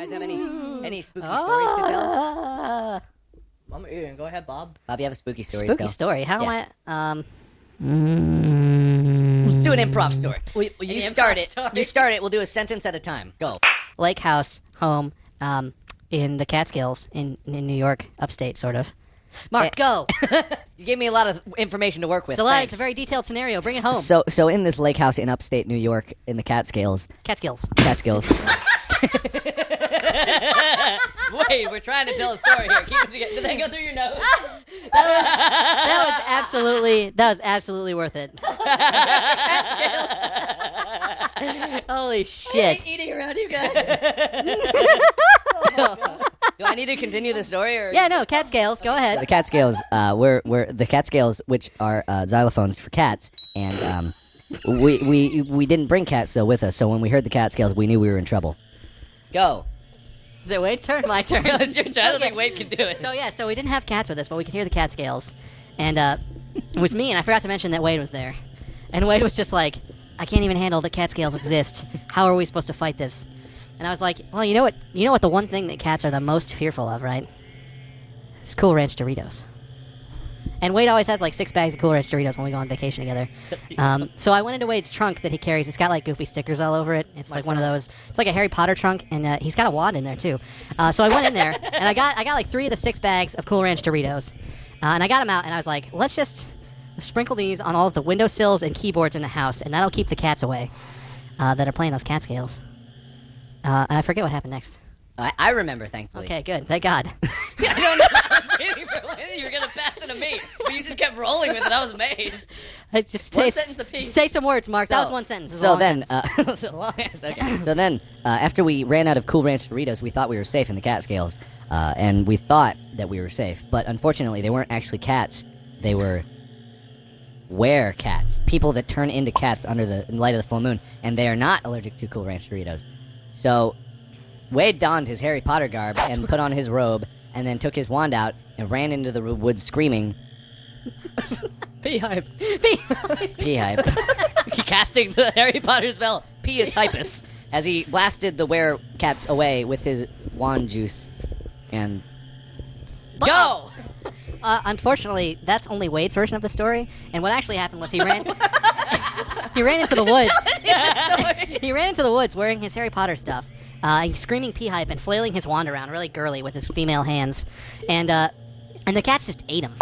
guys have any spooky stories to tell? Go ahead, Bob. Bob, you have a spooky story to tell? Spooky story. How am I? Do an improv story. You start it. You start it. We'll do a sentence at a time. Go. Lake house home in the Catskills in New York, upstate, sort of. Mark, go. You gave me a lot of information to work with. It's a very detailed scenario. Bring it home. So in this lake house in upstate New York, in the Catskills. Catskills. Wait, we're trying to tell a story here. Keep it together. Did that go through your nose? That was absolutely worth it. Holy shit! Eating around you guys. Do I need to continue the story? Or? Yeah, no, Catskills. Go ahead. So the Catskills, we're the Catskills, which are xylophones for cats, and we didn't bring cats though with us. So when we heard the Catskills, we knew we were in trouble. Go. Is it Wade's turn? My turn. It's your turn. I don't think Wade can do it. So we didn't have cats with us, but we could hear the Catskills, and it was me. And I forgot to mention that Wade was there, and Wade was just like, "I can't even handle the Catskills exist. How are we supposed to fight this?" And I was like, "Well, you know what? You know what? The one thing that cats are the most fearful of, right? It's Cool Ranch Doritos." And Wade always has like 6 bags of Cool Ranch Doritos when we go on vacation together. So I went into Wade's trunk that he carries. It's got like goofy stickers all over it. It's like one of those. It's like a Harry Potter trunk, and he's got a wand in there too. So I went in there, and I got like 3 of the 6 bags of Cool Ranch Doritos, and I got them out, and I was like, let's just sprinkle these on all of the windowsills and keyboards in the house, and that'll keep the cats away that are playing those Catskills. And I forget what happened next. I remember, thankfully. Okay, good. Thank God. I don't know. I was waiting for when you were going to pass it to me. But you just kept rolling with it. I was amazed. One sentence apiece. Say some words, Mark. That was one sentence. So then, after we ran out of Cool Ranch Doritos, we thought we were safe in the Catskills. And we thought that we were safe. But unfortunately, they weren't actually cats. They were Werecats. People that turn into cats under the light of the full moon. And they are not allergic to Cool Ranch Doritos. So Wade donned his Harry Potter garb and put on his robe, and then took his wand out and ran into the woods screaming, "Pee-hype! Pee-hype!" Casting the Harry Potter spell, Pius Hypus, as he blasted the Werecats away with his wand juice. And go! Unfortunately, that's only Wade's version of the story, and what actually happened was he ran into the woods. He ran into the woods wearing his Harry Potter stuff. Screaming pee-hype and flailing his wand around really girly with his female hands. And the cats just ate him.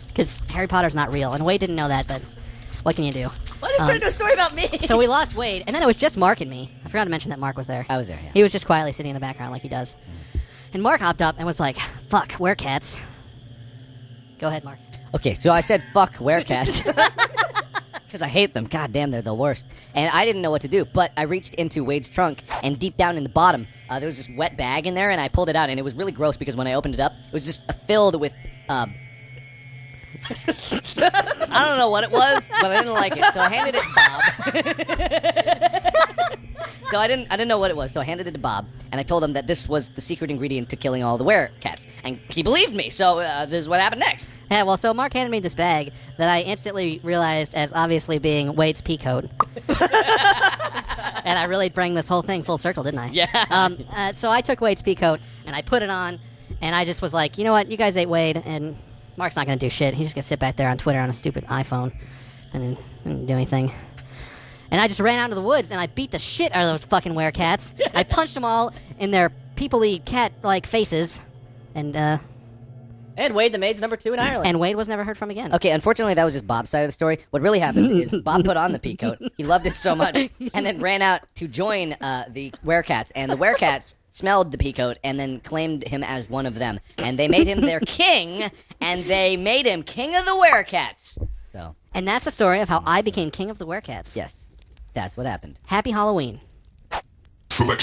Because Harry Potter's not real. And Wade didn't know that, but what can you do? Why did this turn into a story about me? So we lost Wade, and then it was just Mark and me. I forgot to mention that Mark was there. I was there, yeah. He was just quietly sitting in the background like he does. And Mark hopped up and was like, "Fuck, Werecats." Go ahead, Mark. Okay, so I said fuck Werecats. Because I hate them. God damn, they're the worst. And I didn't know what to do, but I reached into Wade's trunk, and deep down in the bottom, there was this wet bag in there, and I pulled it out, and it was really gross because when I opened it up, it was just filled with, I don't know what it was, but I didn't like it, so I handed it to Bob. So I didn't know what it was, so I handed it to Bob, and I told him that this was the secret ingredient to killing all the Werecats. And he believed me, so this is what happened next. Yeah, well, so Mark handed me this bag that I instantly realized as obviously being Wade's pea coat. And I really bring this whole thing full circle, didn't I? Yeah. So I took Wade's pea coat, and I put it on, and I just was like, you know what, you guys ate Wade, and Mark's not going to do shit. He's just going to sit back there on Twitter on a stupid iPhone and didn't do anything. And I just ran out into the woods, and I beat the shit out of those fucking Werecats. I punched them all in their people-y cat-like faces, and Wade, the maid's number 2 in Ireland. And Wade was never heard from again. Okay, unfortunately, that was just Bob's side of the story. What really happened is Bob put on the peacoat. He loved it so much, and then ran out to join the Werecats. And the Werecats smelled the peacoat and then claimed him as one of them. And they made him their king, and they made him king of the Werecats. So. And that's the story of how I became king of the Werecats. Yes, that's what happened. Happy Halloween. Select